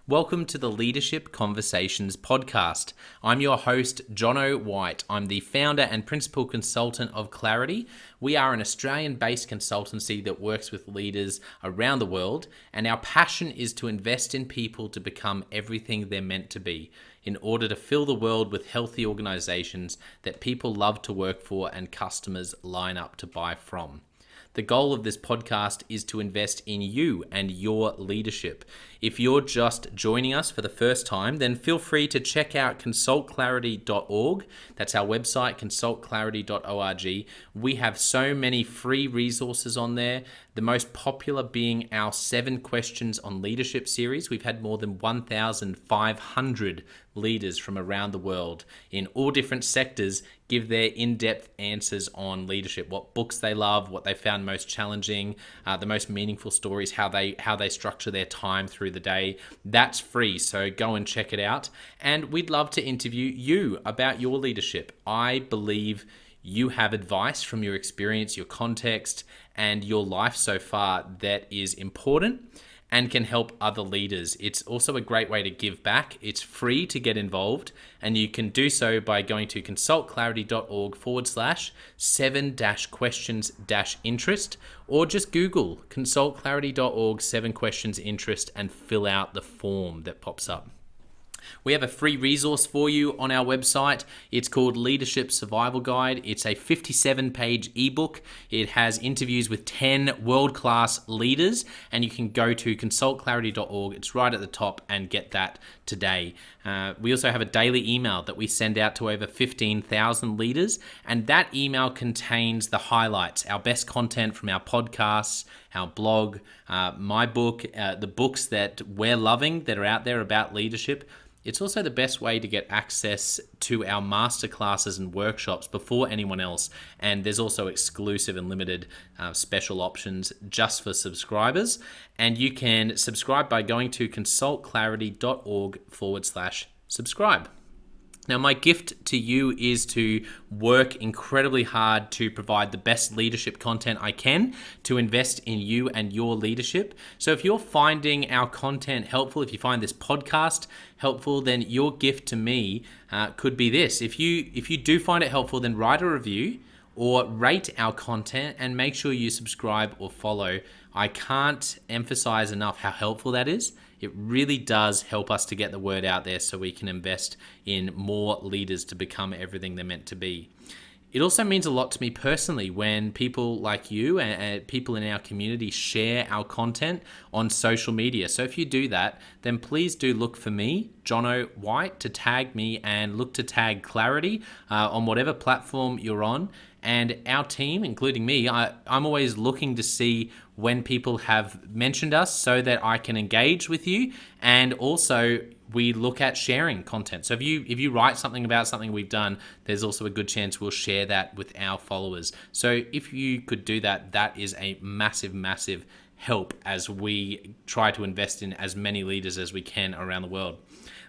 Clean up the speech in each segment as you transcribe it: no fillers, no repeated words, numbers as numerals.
Welcome to the Leadership Conversations podcast. I'm your host, Jonno White. I'm the founder and principal consultant of Clarity. We are an Australian-based consultancy that works with leaders around the world, and our passion is to invest in people to become everything they're meant to be in order to fill the world with healthy organizations that people love to work for and customers line up to buy from. The goal of this podcast is to invest in you and your leadership. If you're just joining us for the first time, then feel free to check out consultclarity.org. That's our website, consultclarity.org. We have so many free resources on there, the most popular being our 7 Questions on Leadership series. We've had more than 1,500 leaders from around the world in all different sectors give their in-depth answers on leadership, what books they love, what they found most challenging, the most meaningful stories, how they structure their time through the day. That's free, so go and check it out. And we'd love to interview you about your leadership. I believe you have advice from your experience, your context, and your life so far that is important and can help other leaders. It's also a great way to give back. It's free to get involved, and you can do so by going to consultclarity.org/7-questions-interest, or just Google consultclarity.org 7 questions interest and fill out the form that pops up. We have a free resource for you on our website. It's called Leadership Survival Guide. It's a 57-page ebook. It has interviews with 10 world-class leaders, and you can go to consultclarity.org. It's right at the top, and get that today. We also have a daily email that we send out to over 15,000 leaders, and that email contains the highlights, our best content from our podcasts, our blog, my book, the books that we're loving that are out there about leadership. It's also the best way to get access to our masterclasses and workshops before anyone else. And there's also exclusive and limited special options just for subscribers. And you can subscribe by going to consultclarity.org/subscribe. Now, my gift to you is to work incredibly hard to provide the best leadership content I can to invest in you and your leadership. So if you're finding our content helpful, if you find this podcast helpful, then your gift to me could be this. If you do find it helpful, then write a review or rate our content and make sure you subscribe or follow. I can't emphasize enough how helpful that is. It really does help us to get the word out there so we can invest in more leaders to become everything they're meant to be. It also means a lot to me personally when people like you and people in our community share our content on social media. So if you do that, then please do look for me, Jonno White, to tag me, and look to tag Clarity on whatever platform you're on. And our team, including me, I'm always looking to see when people have mentioned us so that I can engage with you. And also we look at sharing content. So if you write something about something we've done, there's also a good chance we'll share that with our followers. So if you could do that, that is a massive, massive help as we try to invest in as many leaders as we can around the world.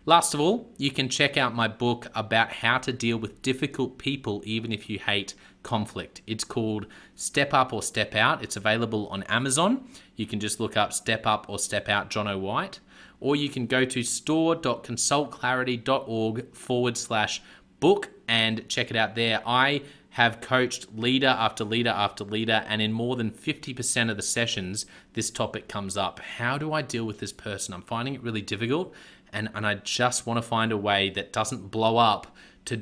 Last of all, you can check out my book about how to deal with difficult people even if you hate conflict. It's called Step Up or Step Out. It's available on Amazon. You can just look up Step Up or Step Out Jonno White, or you can go to store.consultclarity.org/book and check it out there. I have coached leader after leader after leader, and in more than 50% of the sessions, this topic comes up. How do I deal with this person? I'm finding it really difficult, and I just want to find a way that doesn't blow up to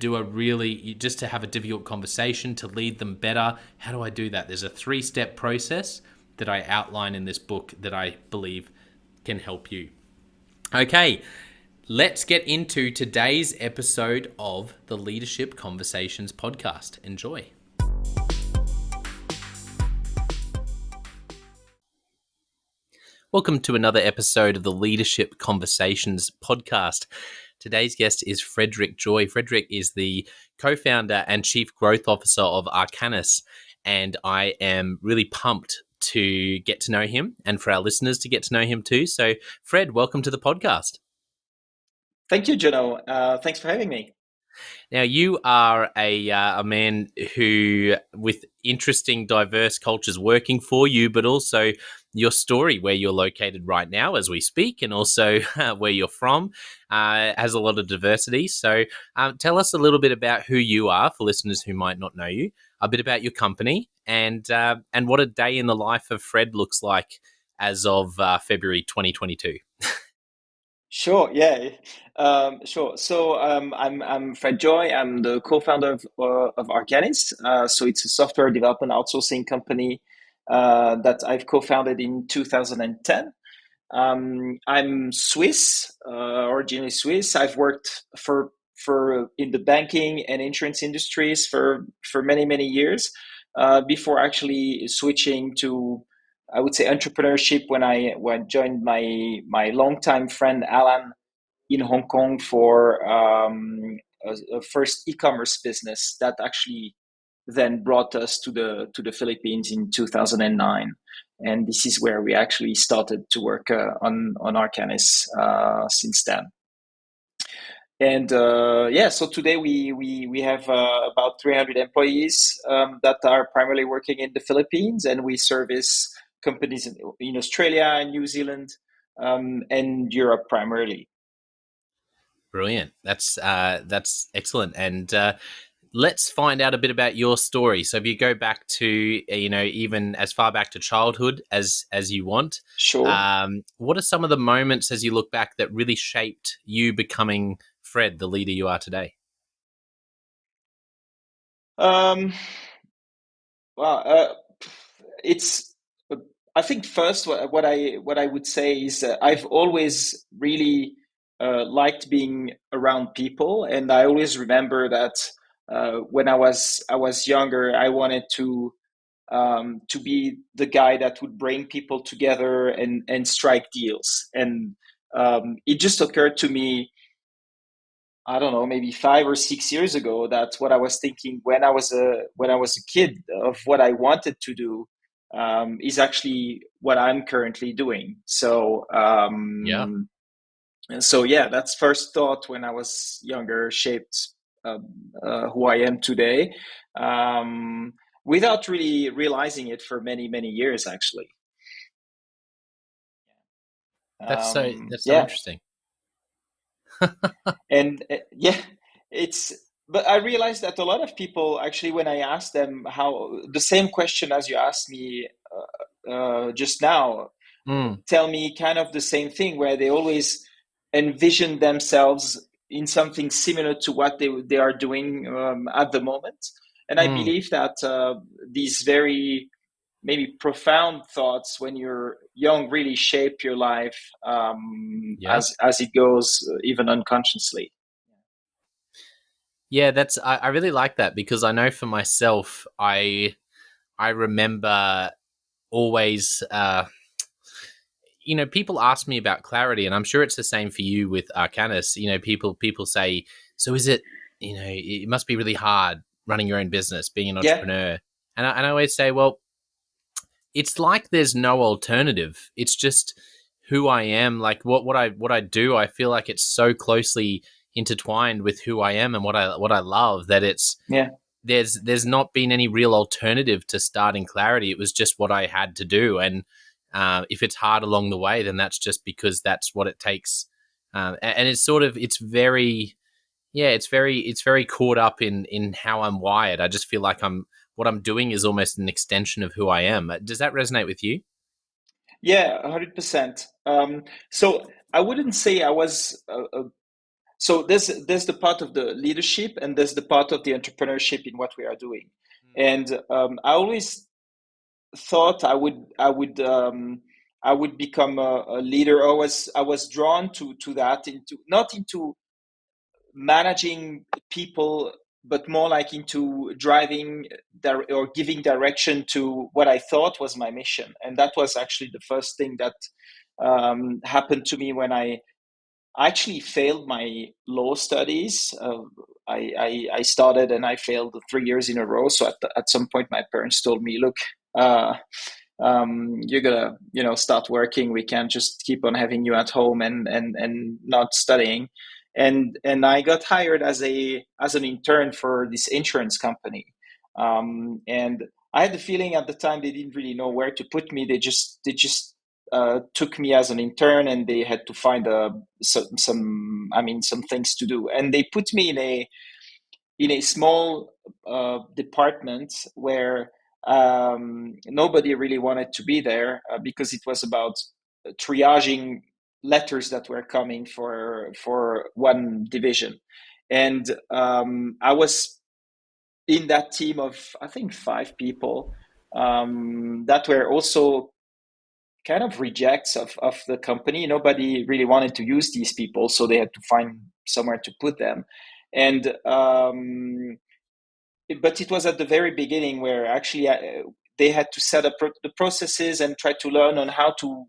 just to have a difficult conversation, to lead them better. How do I do that? There's a 3-step process that I outline in this book that I believe can help you. Okay, let's get into today's episode of the Leadership Conversations podcast. Enjoy. Welcome to another episode of the Leadership Conversations podcast. Today's guest is Frederic Joye. Frederic is the co-founder and chief growth officer of Arcanys, and I am really pumped to get to know him and for our listeners to get to know him too. So, Fred, welcome to the podcast. Thank you, Jonno. Thanks for having me. Now, you are a man who, with interesting, diverse cultures working for you, but also your story, where you're located right now as we speak, and also where you're from, has a lot of diversity. So tell us a little bit about who you are for listeners who might not know you, a bit about your company, and what a day in the life of Fred looks like as of February 2022. Sure. Yeah. Sure. So I'm Fred Joye. I'm the co-founder of Arcanys. So it's a software development outsourcing company that I've co-founded in 2010. I'm Swiss, originally Swiss. I've worked for in the banking and insurance industries for many years before actually switching to, I would say, entrepreneurship when I joined my longtime friend Alan in Hong Kong for a first e-commerce business that actually then brought us to the Philippines in 2009, and this is where we actually started to work on Arcanys since then. And yeah, so today we have about 300 employees that are primarily working in the Philippines, and we service companies in Australia and New Zealand and Europe primarily. Brilliant. That's excellent. And let's find out a bit about your story. So if you go back to even as far back to childhood as you want, Sure. what are some of the moments as you look back that really shaped you becoming Fred, the leader you are today? Um, well, it's. I think first, what I would say is I've always really liked being around people, and I always remember that when I was younger, I wanted to be the guy that would bring people together and strike deals. And it just occurred to me, I don't know, maybe 5 or 6 years ago, that's what I was thinking when I was a kid, of what I wanted to do is actually what I'm currently doing. Yeah. So yeah, that's first thought when I was younger shaped who I am today, um, without really realizing it for many years actually. That's so Yeah. interesting. And yeah, it's, but I realized that a lot of people actually, when I ask them how, the same question as you asked me just now, Mm, tell me kind of the same thing, where they always envision themselves in something similar to what they are doing at the moment. And I mm, believe that these very maybe profound thoughts when you're young really shape your life yeah. as it goes, even unconsciously. Yeah, I really like that because I know for myself, I remember always people ask me about clarity, and I'm sure it's the same for you with Arcanus. People say, so is it, it must be really hard running your own business, being an Yeah, entrepreneur. And I always say, well, it's like there's no alternative. It's just who I am. Like what I do, I feel like it's so closely intertwined with who I am and what I love, that it's yeah, there's not been any real alternative to starting clarity. It was just what I had to do, and if it's hard along the way, then that's just because that's what it takes. And it's sort of it's very yeah, it's very caught up in how I'm wired. I just feel like what I'm doing is almost an extension of who I am. Does that resonate with you? yeah, 100%. So I wouldn't say I was. So there's the part of the leadership, and there's the part of the entrepreneurship in what we are doing. And I always thought I would become a leader. I was drawn to that, into not into managing people, but more like into driving or giving direction to what I thought was my mission. And that was actually the first thing that happened to me when I actually failed my law studies. I started and I failed 3 years in a row. So at some point, my parents told me, "Look, uh, you're gonna start working. We can't just keep on having you at home and not studying." And I got hired as an intern for this insurance company. And I had the feeling at the time they didn't really know where to put me. They just took me as an intern, and they had to find some things to do, and they put me in a small department where nobody really wanted to be there, because it was about triaging letters that were coming for one division, and I was in that team of, I think, 5 people that were also kind of rejects of the company. Nobody really wanted to use these people, so they had to find somewhere to put them. And but it was at the very beginning where actually they had to set up the processes and try to learn on how to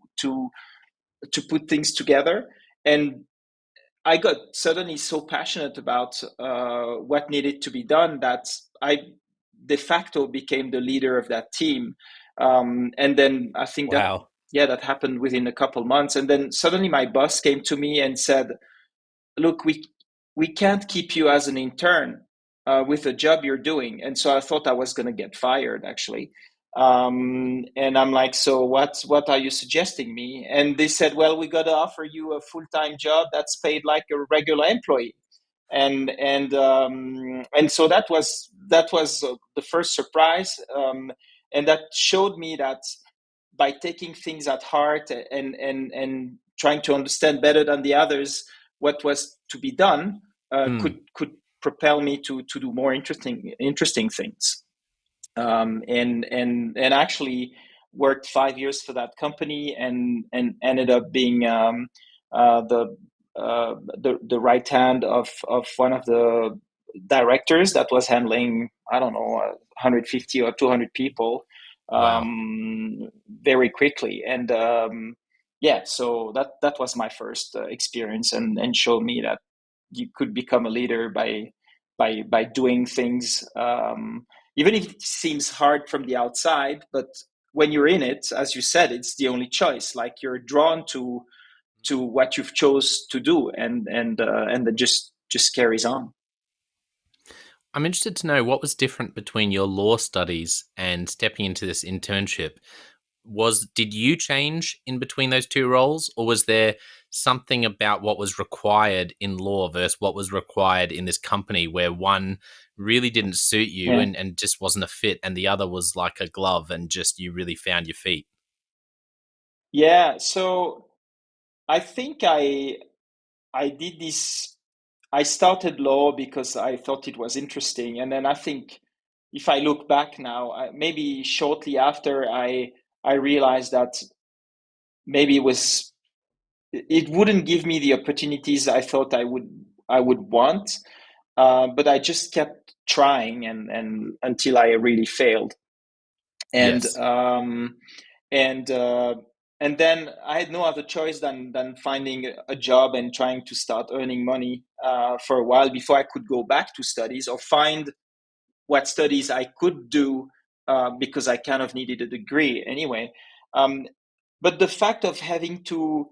put things together. And I got suddenly so passionate about what needed to be done that I de facto became the leader of that team. And then I think that, Wow. yeah, that happened within a couple months. And then suddenly my boss came to me and said, "Look, we can't keep you as an intern with the job you're doing." And so I thought I was going to get fired, actually. And I'm like, "So what are you suggesting me?" And they said, "Well, we got to offer you a full-time job that's paid like a regular employee." And so that was the first surprise, and that showed me that by taking things at heart and trying to understand better than the others what was to be done, Hmm. could propel me to do more interesting things. And actually worked 5 years for that company, and ended up being uh, the the right hand of one of the directors that was handling, I don't know, 150 or 200 people Wow. very quickly. And yeah, so that was my first experience, and showed me that you could become a leader by doing things, even if it seems hard from the outside. But when you're in it, as you said, it's the only choice. Like, you're drawn to what you've chose to do, and that just carries on. I'm interested to know what was different between your law studies and stepping into this internship. Did you change in between those two roles, or was there something about what was required in law versus what was required in this company where one really didn't suit you Yeah, and just wasn't a fit, and the other was like a glove and just you really found your feet? yeah. So I think I did this. I started law because I thought it was interesting, and then I think, if I look back now, maybe shortly after, I realized that maybe it wouldn't give me the opportunities I thought I would want, but I just kept trying, and until I really failed. and Yes. um, and uh, and then I had no other choice than finding a job and trying to start earning money for a while before I could go back to studies, or find what studies I could do, because I kind of needed a degree anyway. Um, but the fact of having to,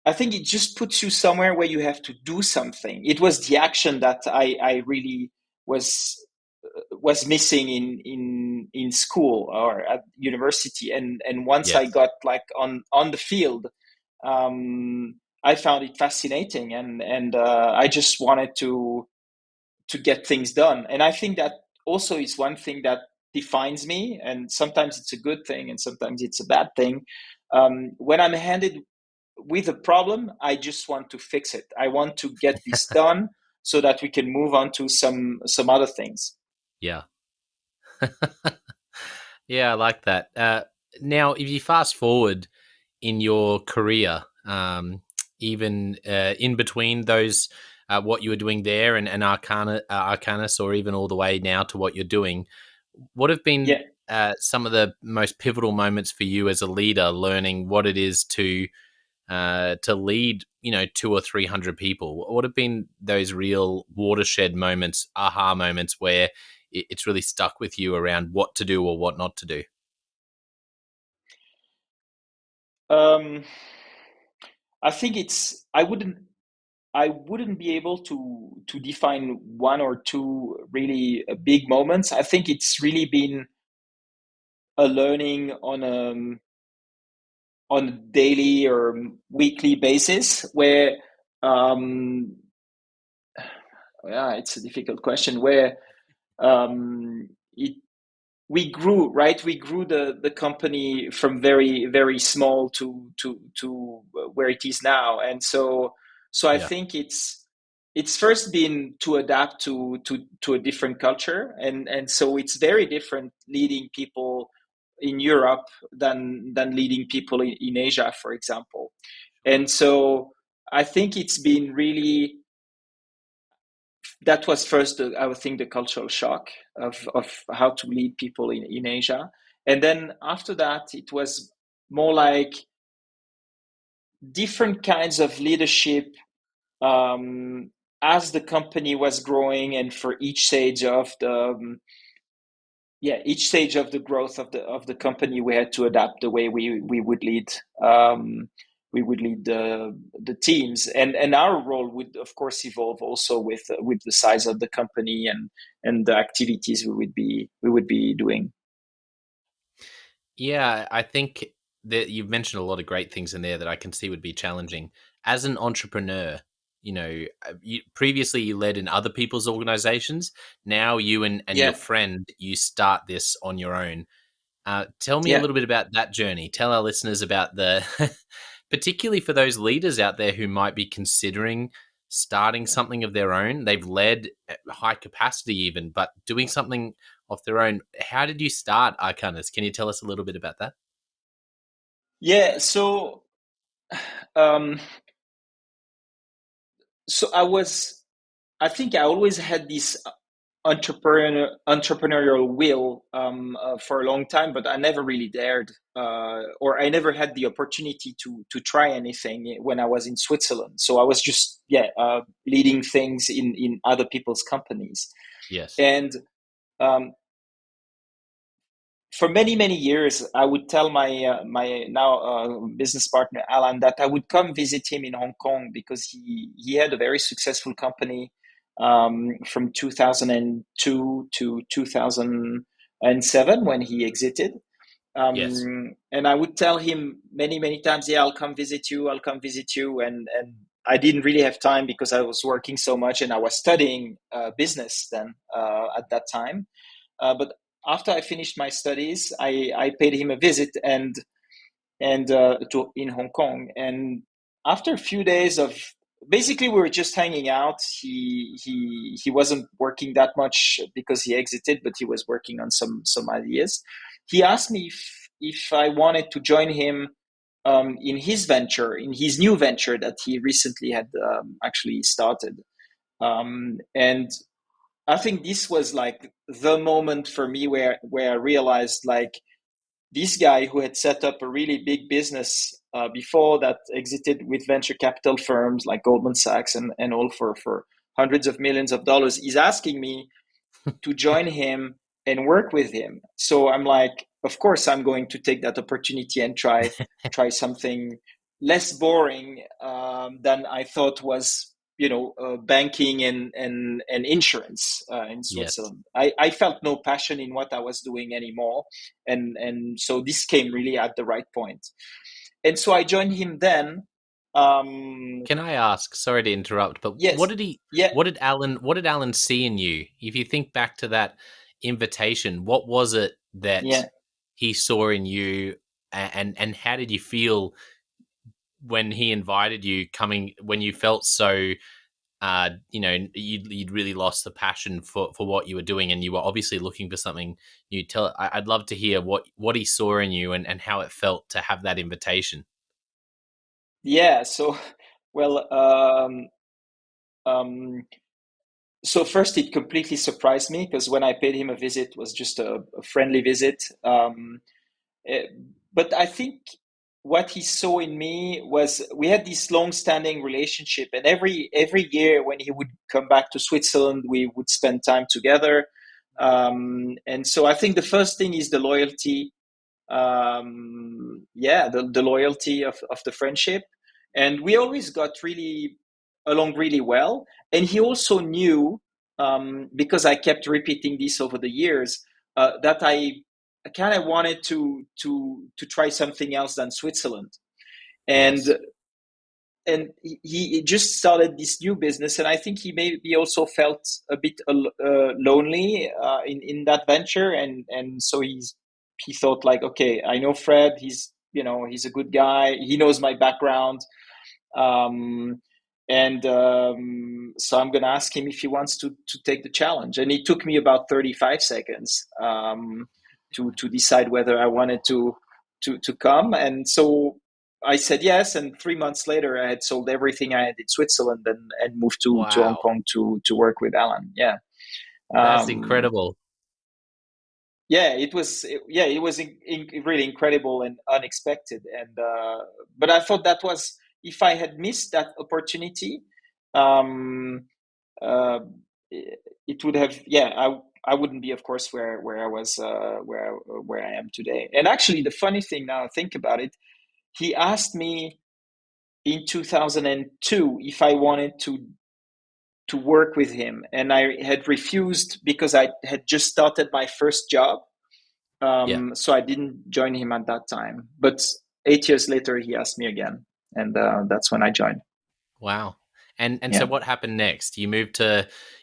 I think it just puts you somewhere where you have to do something. It was the action that I really was was missing in school or at university. And once I Yes. got like on the field, I found it fascinating, and I just wanted to get things done. And I think that also is one thing that defines me. And sometimes it's a good thing, and sometimes it's a bad thing. When I'm handed with a problem, I just want to fix it. I want to get this done so that we can move on to some other things. Yeah. Yeah, I like that. Now, if you fast forward in your career, even in between those, what you were doing there and Arcanys, or even all the way now to what you're doing, what have been Yeah. some of the most pivotal moments for you as a leader, learning what it is to lead, 200 or 300 people? What have been those real watershed moments, aha moments, where it's really stuck with you around what to do or what not to do? Um, I think I wouldn't be able to define one or two really big moments. I think it's really been a learning on a daily or weekly basis where um, yeah, it's a difficult question where it we grew, right? We grew the company from very very small to where it is now, and so I Yeah. think it's first been to adapt to a different culture, and so it's very different leading people in Europe than leading people in Asia, for example. Sure. And so I think it's been really, that was first I would think the cultural shock of how to lead people in Asia. And then after that it was more like different kinds of leadership um, as the company was growing, and for each stage of the each stage of the growth of the company, we had to adapt the way we would lead um, the teams, and our role would of course evolve also with the size of the company and the activities we would be doing. Yeah, I think that you've mentioned a lot of great things in there that I can see would be challenging. As an entrepreneur, previously you led in other people's organizations. Now you and your Yeah, friend, you start this on your own. Tell me a yeah, little bit about that journey. Tell our listeners about the, particularly for those leaders out there who might be considering starting something of their own. They've led at high capacity even, but doing something of their own. How did you start Arcanys? Can you tell us a little bit about that? yeah. Um, so I think I always had this entrepreneurial will for a long time, but I never really dared, or I never had the opportunity to try anything when I was in Switzerland. So I was just leading things in other people's companies, Yes. and um, for many many years I would tell my now business partner Alan that I would come visit him in Hong Kong because he had a very successful company from 2002 to 2007 when he exited. Yes. And I would tell him many many times, yeah, I'll come visit you, I'll come visit you, and I didn't really have time because I was working so much and I was studying business then at that time. But after I finished my studies, I paid him a visit and to in Hong Kong. And after a few days of basically we were just hanging out. He wasn't working that much because he exited, but he was working on some ideas. He asked me if I wanted to join him in his venture, in his new venture that he recently had actually started. And I think this was like the moment for me where I realized like this guy who had set up a really big business before that exited with venture capital firms like Goldman Sachs and all for hundreds of millions of dollars is asking me to join him and work with him. So I'm like, of course, I'm going to take that opportunity and try something less boring than I thought was, banking and insurance in Yes. Switzerland. I felt no passion in what I was doing anymore, and so this came really at the right point. And so I joined him then. Um, Can I ask, sorry to interrupt, but yes, yeah, what did Alan see in you? If you think back to that invitation, what was it that yeah. he saw in you, and how did you feel when he invited you, coming when you felt so you'd really lost the passion for what you were doing, and you were obviously looking for something new. I'd love to hear what he saw in you, and how it felt to have that invitation. Yeah, so well, um, so first it completely surprised me because when I paid him a visit, it was just a friendly visit. Eh, but I think what he saw in me was we had this long-standing relationship, and every year when he would come back to Switzerland, we would spend time together. And so I think the first thing is the loyalty, the loyalty of the friendship, and we always got really along really well. And he also knew, because I kept repeating this over the years, that I kind of wanted to try something else than Switzerland, Yes. and he just started this new business, and I think he maybe also felt a bit lonely in that venture, and so he thought like, okay, I know Fred, he's a good guy, he knows my background, um, and so I'm gonna ask him if he wants to take the challenge, and it took me about 35 seconds to decide whether I wanted to come, and so I said yes, and 3 months later, I had sold everything I had in Switzerland and moved to Hong Wow. Kong to work with Alan. Yeah, That's um, incredible. yeah, it was really incredible and unexpected, and but I thought that was, if I had missed that opportunity, um, uh, it would have, yeah, I wouldn't be, of course, where I was, where I am today. And actually, the funny thing, now I think about it, he asked me in 2002 if I wanted to work with him, and I had refused because I had just started my first job. Yeah. So I didn't join him at that time. But 8 years later, he asked me again, and that's when I joined. Wow. And so Yeah, what happened next? You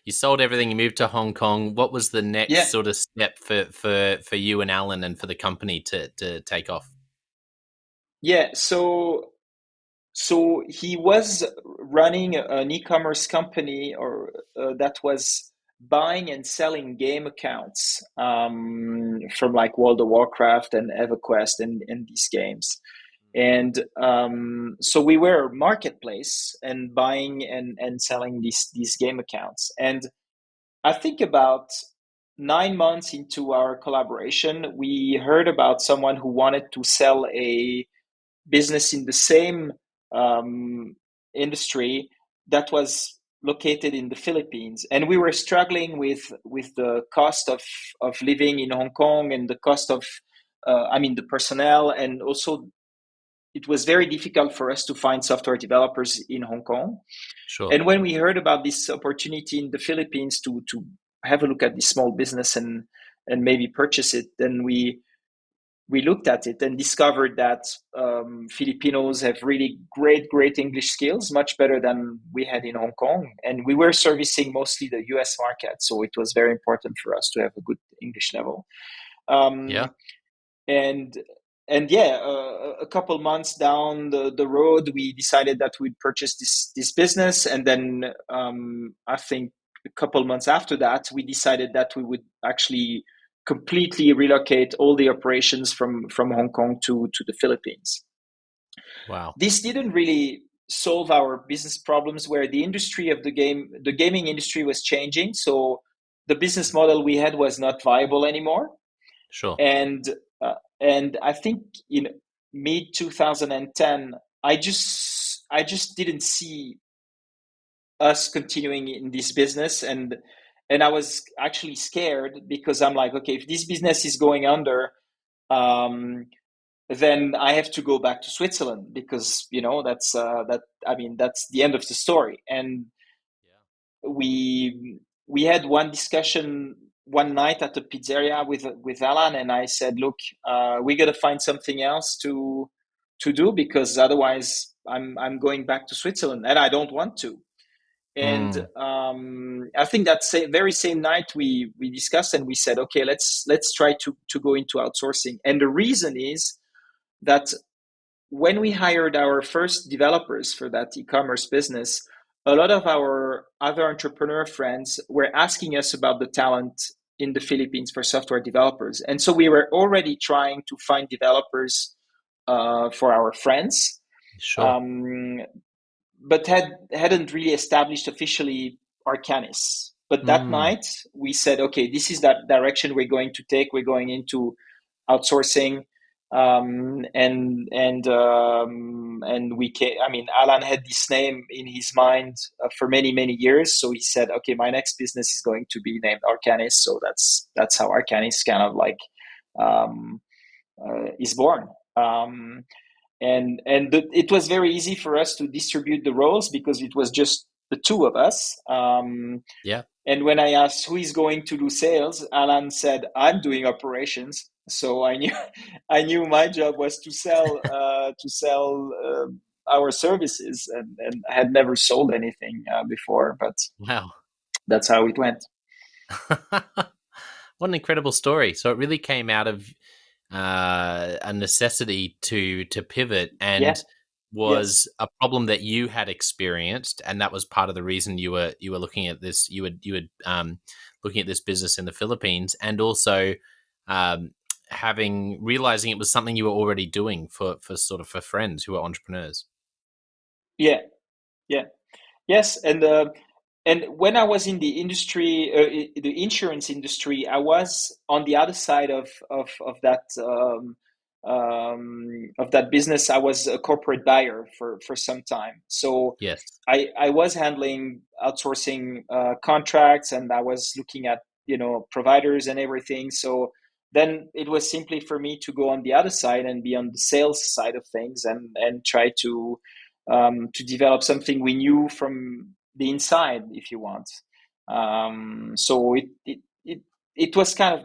sold everything, you moved to Hong Kong. What was the next yeah, sort of step for you and Alan and for the company to take off? yeah. So he was running an e-commerce company, or that was buying and selling game accounts from like World of Warcraft and EverQuest and these games. And so we were a marketplace and buying and selling these game accounts. And I think about 9 months into our collaboration, we heard about someone who wanted to sell a business in the same industry that was located in the Philippines, and we were struggling with the cost of living in Hong Kong and the cost of, I mean, the personnel, and also it was very difficult for us to find software developers in Hong Kong. Sure. And when we heard about this opportunity in the Philippines to have a look at this small business and maybe purchase it, then we looked at it and discovered that Filipinos have really great English skills, much better than we had in Hong Kong. And we were servicing mostly the US market, so it was very important for us to have a good English level. Yeah. Um, and and yeah, a couple months down the road, we decided that we'd purchase this business, and then I think a couple months after that, we decided that we would actually completely relocate all the operations from Hong Kong to the Philippines. Wow. This didn't really solve our business problems, where the gaming industry was changing, so the business model we had was not viable anymore. Sure. And I think in mid 2010, I just didn't see us continuing in this business, and I was actually scared, because I'm like, okay, if this business is going under, um, then I have to go back to Switzerland, because that's the end of the story. And Yeah. we had one discussion one night at the pizzeria with Alan, and I said, "Look, we got to find something else to do, because otherwise, I'm going back to Switzerland, and I don't want to." And Mm. I think that very same night we discussed, and we said, "Okay, let's try to go into outsourcing." And the reason is that when we hired our first developers for that e-commerce business, a lot of our other entrepreneur friends were asking us about the talent in the Philippines for software developers. And so we were already trying to find developers for our friends, Sure. um, but hadn't really established officially Arcanys. But that Mm. night we said, okay, this is that direction we're going to take. We're going into outsourcing, and we can. I mean, Alan had this name in his mind for many years, so he said, okay, my next business is going to be named Arcanys. So that's how Arcanys kind of like um, is born. It was very easy for us to distribute the roles, because it was just the two of us. Yeah. And when I asked who is going to do sales, Alan said, I'm doing operations. So I knew I knew my job was to sell our services, and I had never sold anything before, but Wow. that's how it went. What an incredible story. So it really came out of a necessity to pivot, Yeah. and Yes. was a problem that you had experienced, and that was part of the reason you were looking at this. You were looking at this business in the Philippines, and also um, having realizing it was something you were already doing for sort of for friends who are entrepreneurs. Yeah. Yeah. Yes. And when I was in the industry, the insurance industry, I was on the other side of that business. I was a corporate buyer for some time. So Yes. I was handling outsourcing contracts, and I was looking at providers and everything. So then it was simply for me to go on the other side and be on the sales side of things, and try to develop something we knew from the inside, if you want. So it was kind of,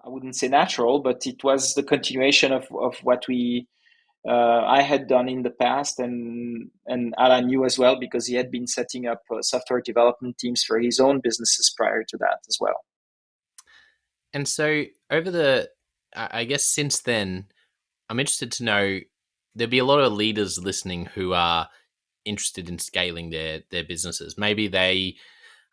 I wouldn't say natural, but it was the continuation of what we I had done in the past, and Alan knew as well, because he had been setting up software development teams for his own businesses prior to that as well. And so over I guess since then, I'm interested to know there'll be a lot of leaders listening who are interested in scaling their businesses. Maybe they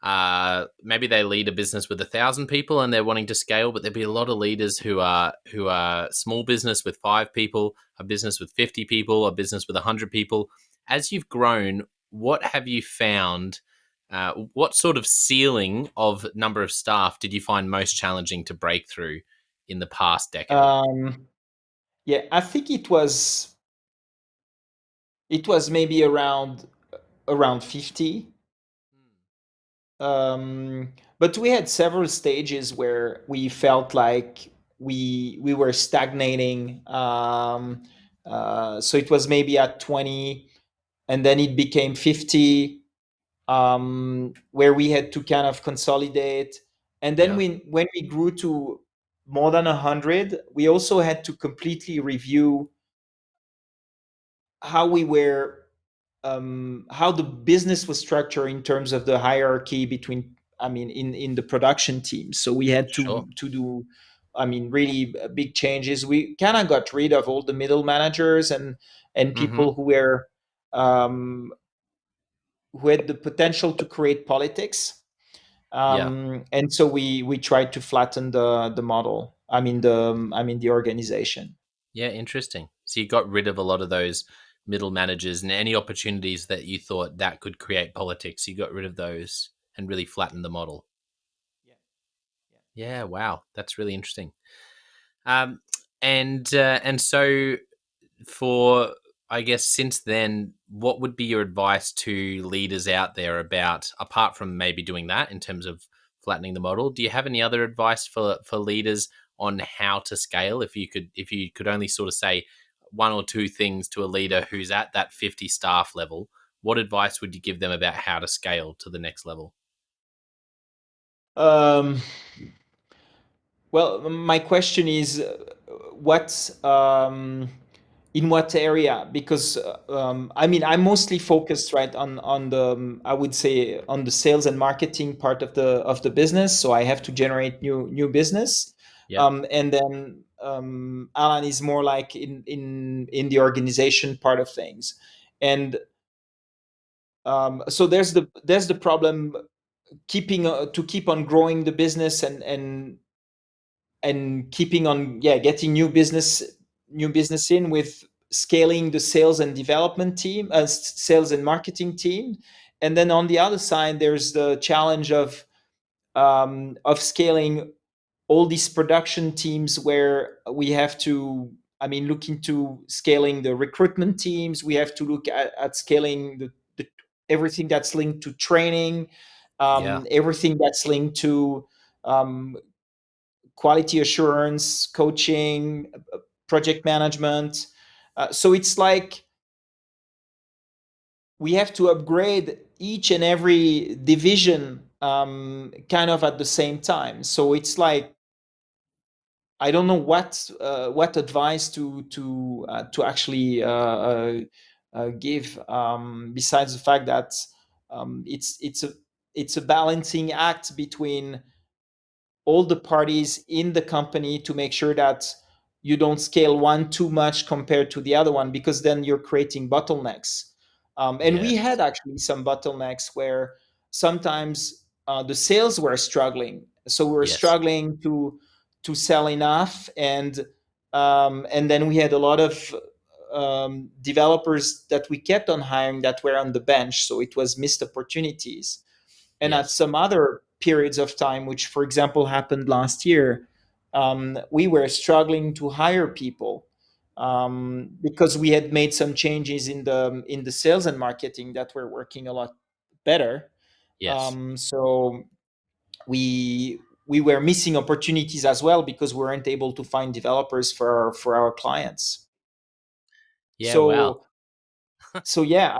lead a business with 1,000 people and they're wanting to scale, but there'll be a lot of leaders who are small business with 5 people, a business with 50 people, a business with 100 people. As you've grown, what have you found? What sort of ceiling of number of staff did you find most challenging to break through in the past decade? Um, yeah, I think it was maybe around 50. But we had several stages where we felt like we were stagnating. So it was maybe at 20, and then it became 50, where we had to kind of consolidate. And then Yeah, when we grew to more than 100, we also had to completely review how we were how the business was structured in terms of the hierarchy between, I mean, in the production team. So we had sure. to do, I mean, really big changes. We kind of got rid of all the middle managers and Hmm. people um, who had the potential to create politics. Yeah. And so we tried to flatten the model. I mean the organization. Yeah, interesting. So you got rid of a lot of those middle managers and any opportunities that you thought that could create politics. You got rid of those and really flattened the model. Yeah, yeah. Yeah, wow, that's really interesting. Um, and so for I guess since then, what would be your advice to leaders out there about apart from maybe doing that in terms of flattening the model? Do you have any other advice for leaders on how to scale? If you could only sort of say one or two things to a leader who's at that 50 staff level, what advice would you give them about how to scale to the next level? Um, well, my question is, what in what area? Because I mean, I'm mostly focused right on the I would say on the sales and marketing part of the business. So I have to generate new business, Yep. and then Alan is more like in the organization part of things, and so there's the problem, to keep on growing the business and keeping on, yeah, getting new business in, with scaling the sales and development team, sales and marketing team. And then on the other side, there's the challenge of scaling all these production teams, where we have to, I mean, look into scaling the recruitment teams. We have to look at scaling everything that's linked to training, Yeah. everything that's linked to um, quality assurance, coaching, project management. So it's like we have to upgrade each and every division, kind of at the same time. So it's like I don't know what advice to actually give, besides the fact that it's a balancing act between all the parties in the company to make sure that you don't scale one too much compared to the other one, because then you're creating bottlenecks. And we had Yes. actually some bottlenecks where sometimes the sales were struggling, so we were Yes. struggling to sell enough, and then we had a lot of developers that we kept on hiring that were on the bench, so it was missed opportunities. And at Yes. some other periods of time, which for example happened last year, we were struggling to hire people, because we had made some changes in the sales and marketing that were working a lot better. Yes. So we were missing opportunities as well because we weren't able to find developers for our clients. Yeah. Wow. So yeah,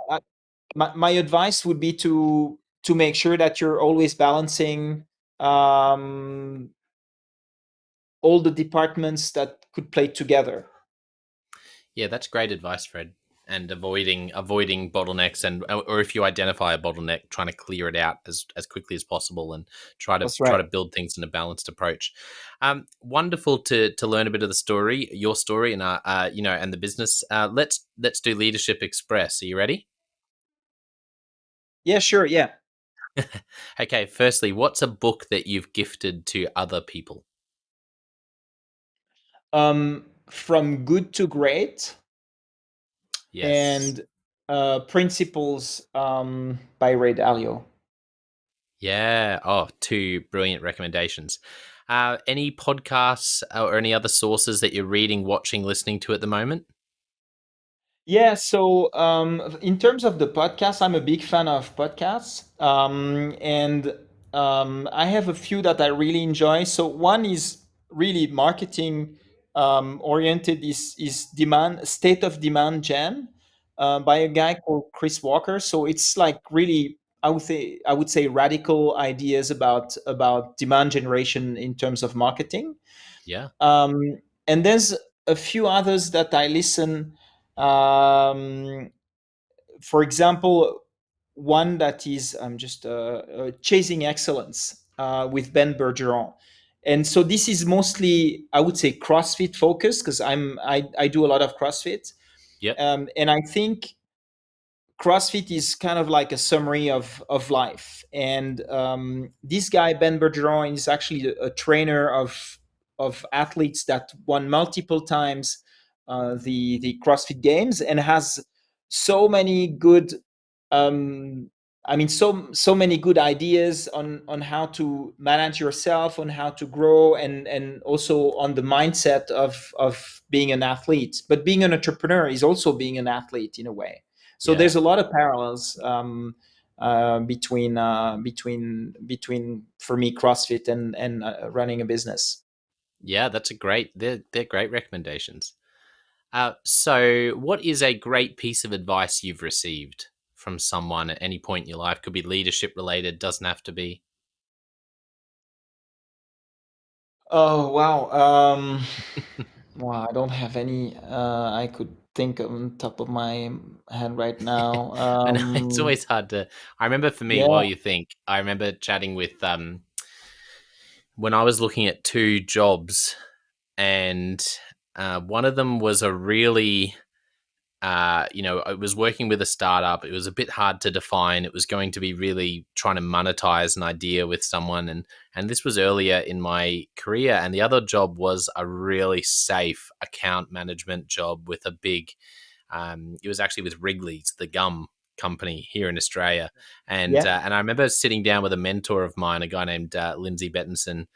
my advice would be to make sure that you're always balancing um, all the departments that could play together. Yeah, that's great advice, Fred. And avoiding bottlenecks, and or if you identify a bottleneck, trying to clear it out as quickly as possible, and That's try right. to build things in a balanced approach. Wonderful to learn a bit of the story, your story, and and the business. Let's do Leadership Express. Are you ready? Yeah, sure. Yeah. Okay. Firstly, what's a book that you've gifted to other people? From good to great, Yes. and Principles, by Ray Dalio. Yeah. Oh, two brilliant recommendations. Any podcasts or any other sources that you're reading, watching, listening to at the moment? Yeah, so in terms of the podcast, I'm a big fan of podcasts, and I have a few that I really enjoy. So one is really marketing oriented. Is Demand State of Demand Jam, by a guy called Chris Walker. So it's like really, I would say radical ideas about demand generation in terms of marketing. Yeah. um, and there's a few others that I listen. Um, for example, one that is just Chasing Excellence, with Ben Bergeron. And so this is mostly, I would say, CrossFit focused, because I do a lot of CrossFit, Yep. and I think CrossFit is kind of like a summary of life. And this guy Ben Bergeron is actually a trainer of athletes that won multiple times the CrossFit Games, and has so many good, um, so many good ideas on how to manage yourself, on how to grow, and also on the mindset of being an athlete. But being an entrepreneur is also being an athlete in a way. So Yeah. there's a lot of parallels, between for me CrossFit and running a business. Yeah, they're great recommendations. So what is a great piece of advice you've received from someone at any point in your life? Could be leadership related, doesn't have to be. Oh wow. Wow, I don't have any I could think on top of my head right now. I know it's always hard to. I remember for me, while Yeah. you think, I remember chatting with when I was looking at two jobs, and one of them was a really I was working with a startup. It was a bit hard to define. It was going to be really trying to monetize an idea with someone, and this was earlier in my career. And the other job was a really safe account management job with a big. It was actually with Wrigley's, the gum company here in Australia, Yeah. and I remember sitting down with a mentor of mine, a guy named Lindsay Bettinson,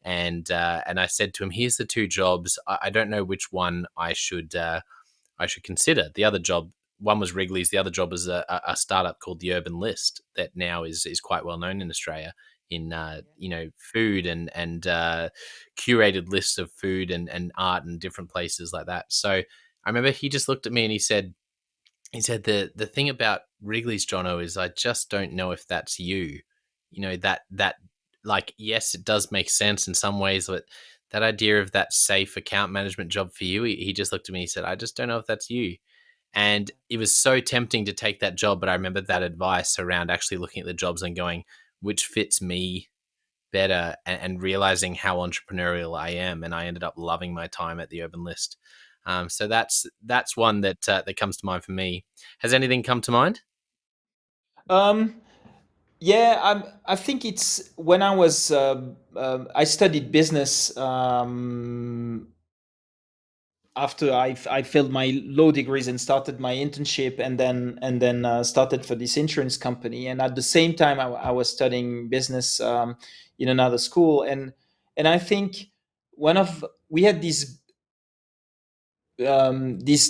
and I said to him, "Here's the two jobs. I don't know which one I should consider." The other job, one was Wrigley's, the other job was a startup called the Urban List that now is quite well known in Australia in food and curated lists of food and art and different places like that. So I remember he just looked at me and he said the thing about Wrigley's, Jonno, is I just don't know if that's you. That like, yes, it does make sense in some ways, but that idea of that safe account management job for you, he just looked at me, he said, I just don't know if that's you. And it was so tempting to take that job. But I remember that advice around actually looking at the jobs and going, which fits me better, and realizing how entrepreneurial I am. And I ended up loving my time at the Urban List. So that's one that comes to mind for me. Has anything come to mind? Um, yeah, I think it's when I was I studied business after I failed my law degrees and started my internship, and then started for this insurance company. And at the same time, I was studying business in another school, and I think one of we had these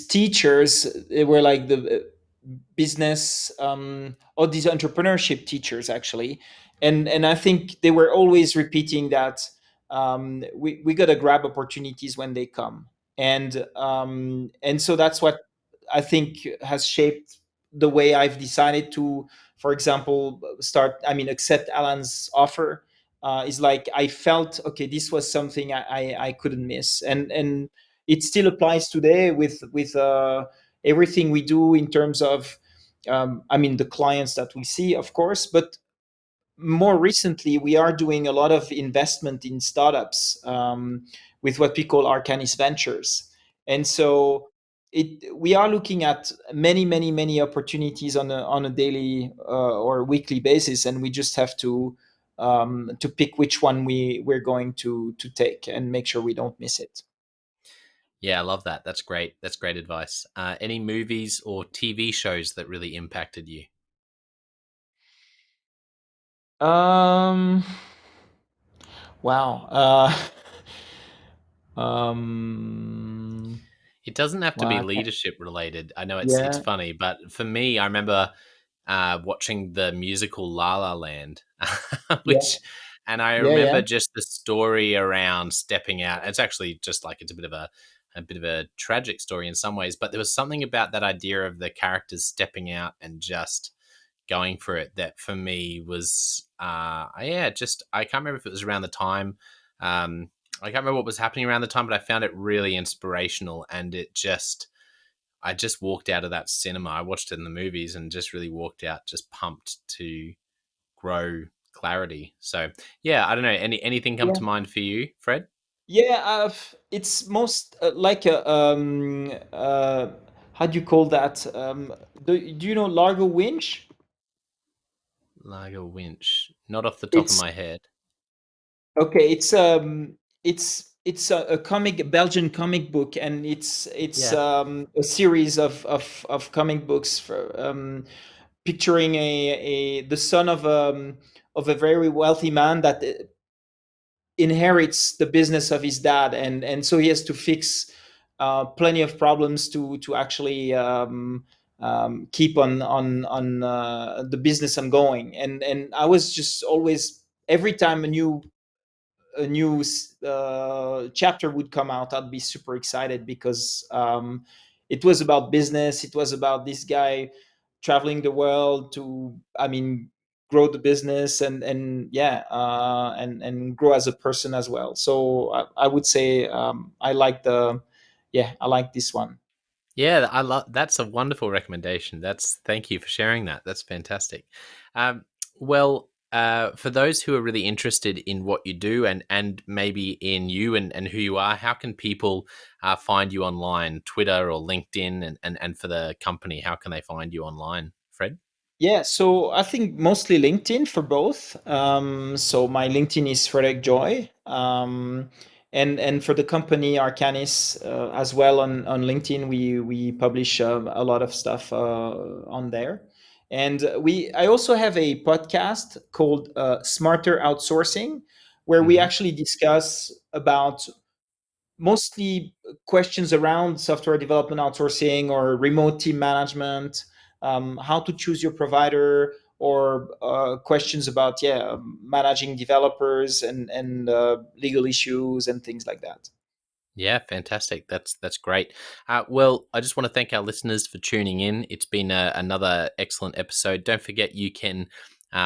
teachers. They were like the business or these entrepreneurship teachers actually, and I think they were always repeating that we got to grab opportunities when they come, and so that's what I think has shaped the way I've decided to, for example, accept Alan's offer. Is like I felt okay, this was something I couldn't miss, and it still applies today with everything we do in terms of the clients that we see, of course, but more recently we are doing a lot of investment in startups with what we call Arcanys Ventures. And so we are looking at many opportunities on a daily or weekly basis, and we just have to pick which one we're going to take and make sure we don't miss it. Yeah, I love that. That's great. That's great advice. Any movies or TV shows that really impacted you? Um, wow. Um, It doesn't have to well, be I can't, leadership related. I know it's yeah, funny, but for me, I remember watching the musical La La Land, yeah, which, and I yeah, yeah. remember just the story around stepping out. It's actually just like it's a bit of a tragic story in some ways, but there was something about that idea of the characters stepping out and just going for it that for me was yeah, just I can't remember if it was around the time. I can't remember what was happening around the time, but I found it really inspirational, and I just walked out of that cinema. I watched it in the movies and just really walked out just pumped to grow clarity. So yeah, I don't know. Anything come Yeah. to mind for you, Fred? Yeah, it's most like a how do you call that? Do you know Largo Winch? Lager Winch. Not off the top of It's my head. okay. It's a comic, Belgian comic book, and it's Yeah. a series of comic books for picturing a the son of a very wealthy man that inherits the business of his dad, and so he has to fix plenty of problems to actually keep on the business ongoing. And I was just always, every time a new chapter would come out, I'd be super excited because it was about business. It was about this guy traveling the world to, grow the business and yeah, and grow as a person as well. So I would say I like this one. Yeah, I love that's a wonderful recommendation. Thank you for sharing that. That's fantastic. Um, well, for those who are really interested in what you do and maybe in you and who you are, how can people find you online, Twitter or LinkedIn, and for the company, how can they find you online, Fred? Yeah, so I think mostly LinkedIn for both. So my LinkedIn is Frederic Joye, and for the company Arcanis as well on LinkedIn, we publish a lot of stuff on there. And I also have a podcast called Smarter Outsourcing, where we Hmm. actually discuss about mostly questions around software development outsourcing or remote team management, how to choose your provider, or questions about managing developers and legal issues and things like that. Yeah, fantastic. That's great. Well, I just want to thank our listeners for tuning in. It's been another excellent episode. Don't forget you can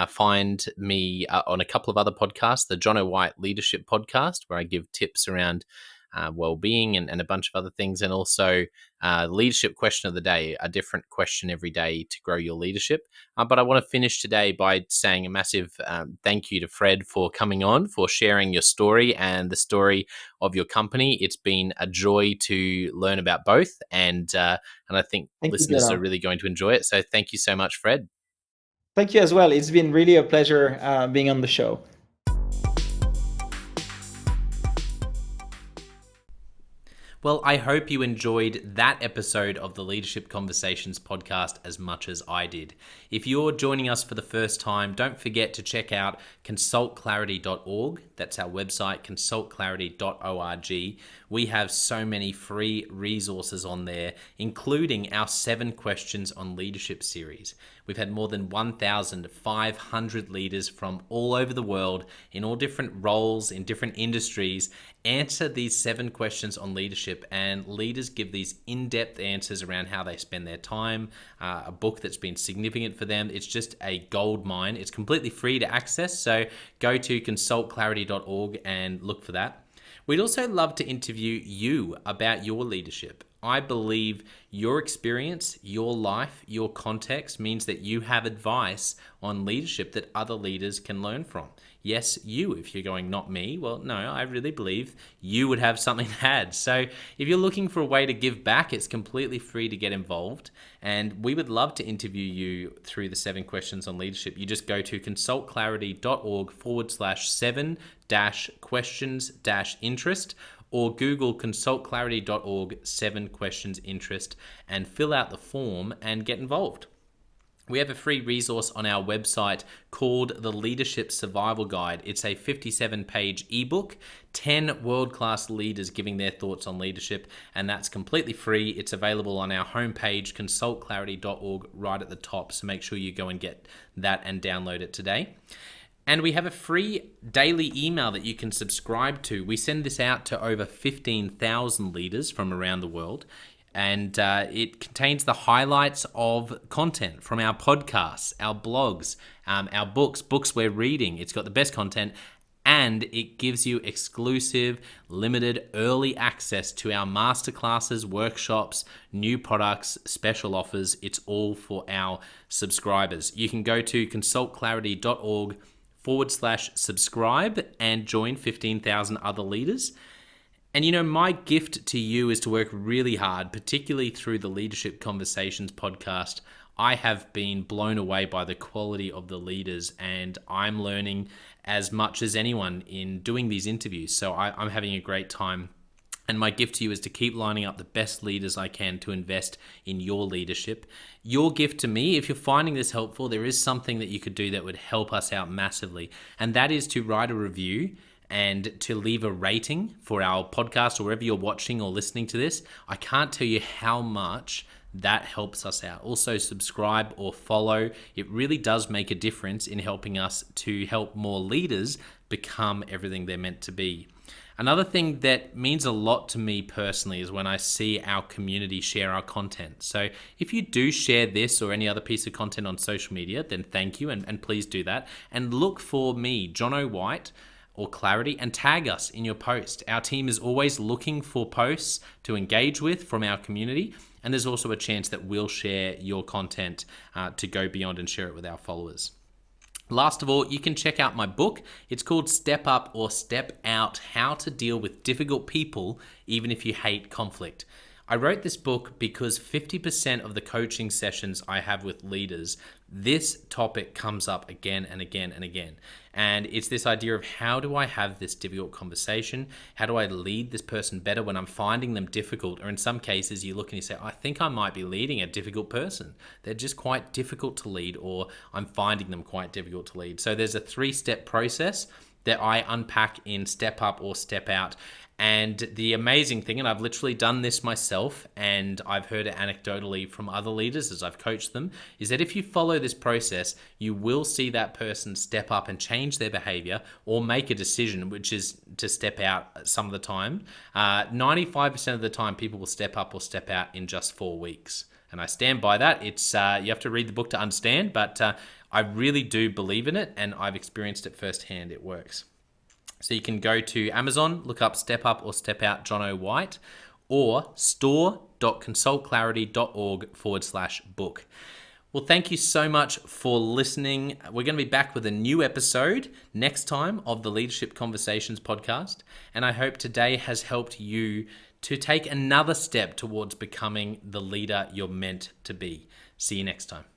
find me on a couple of other podcasts, the Jonno White Leadership Podcast, where I give tips around well-being and a bunch of other things, and also leadership question of the day, a different question every day to grow your leadership. But I want to finish today by saying a massive thank you to Fred for coming on, for sharing your story and the story of your company. It's been a joy to learn about both, and I think listeners are really going to enjoy it. So thank you so much, Fred. Thank you as well. It's been really a pleasure being on the show. Well, I hope you enjoyed that episode of the Leadership Conversations podcast as much as I did. If you're joining us for the first time, don't forget to check out consultclarity.org. That's our website, consultclarity.org. We have so many free resources on there, including our 7 Questions on Leadership series. We've had more than 1,500 leaders from all over the world in all different roles, in different industries, answer these 7 questions on leadership, and leaders give these in-depth answers around how they spend their time, a book that's been significant for them. It's just a gold mine. It's completely free to access, so go to consultclarity.org and look for that. We'd also love to interview you about your leadership. I believe your experience, your life, your context means that you have advice on leadership that other leaders can learn from. Yes, you, if you're going, not me, well, no, I really believe you would have something to add. So if you're looking for a way to give back, it's completely free to get involved. And we would love to interview you through the 7 Questions on Leadership. You just go to consultclarity.org/7-questions-interest, or Google consultclarity.org 7 questions interest and fill out the form and get involved. We have a free resource on our website called the Leadership Survival Guide. It's a 57-page ebook, 10 world-class leaders giving their thoughts on leadership, and that's completely free. It's available on our homepage, consultclarity.org, right at the top, so make sure you go and get that and download it today. And we have a free daily email that you can subscribe to. We send this out to over 15,000 leaders from around the world. And it contains the highlights of content from our podcasts, our blogs, our books we're reading. It's got the best content, and it gives you exclusive, limited, early access to our masterclasses, workshops, new products, special offers. It's all for our subscribers. You can go to consultclarity.org/subscribe and join 15,000 other leaders. And you know, my gift to you is to work really hard, particularly through the Leadership Conversations podcast. I have been blown away by the quality of the leaders, and I'm learning as much as anyone in doing these interviews. So I'm having a great time. And my gift to you is to keep lining up the best leaders I can to invest in your leadership. Your gift to me, if you're finding this helpful, there is something that you could do that would help us out massively. And that is to write a review and to leave a rating for our podcast or wherever you're watching or listening to this. I can't tell you how much that helps us out. Also, subscribe or follow. It really does make a difference in helping us to help more leaders become everything they're meant to be. Another thing that means a lot to me personally is when I see our community share our content. So if you do share this or any other piece of content on social media, then thank you, and please do that. And look for me, Jonno White, or Clarity, and tag us in your post. Our team is always looking for posts to engage with from our community, and there's also a chance that we'll share your content to go beyond and share it with our followers. Last of all, you can check out my book. It's called Step Up or Step Out: How to Deal with Difficult People Even If You Hate Conflict. I wrote this book because 50% of the coaching sessions I have with leaders, this topic comes up again and again and again. And it's this idea of, how do I have this difficult conversation? How do I lead this person better when I'm finding them difficult? Or in some cases, you look and you say, I think I might be leading a difficult person. They're just quite difficult to lead, or I'm finding them quite difficult to lead. So there's a 3-step process that I unpack in Step Up or Step Out. And the amazing thing, and I've literally done this myself, and I've heard it anecdotally from other leaders as I've coached them, is that if you follow this process, you will see that person step up and change their behavior or make a decision, which is to step out some of the time. 95% of the time, people will step up or step out in just 4 weeks. And I stand by that. It's you have to read the book to understand, but I really do believe in it, and I've experienced it firsthand. It works. So you can go to Amazon, look up Step Up or Step Out Jonno White, or store.consultclarity.org/book. Well, thank you so much for listening. We're going to be back with a new episode next time of the Leadership Conversations podcast. And I hope today has helped you to take another step towards becoming the leader you're meant to be. See you next time.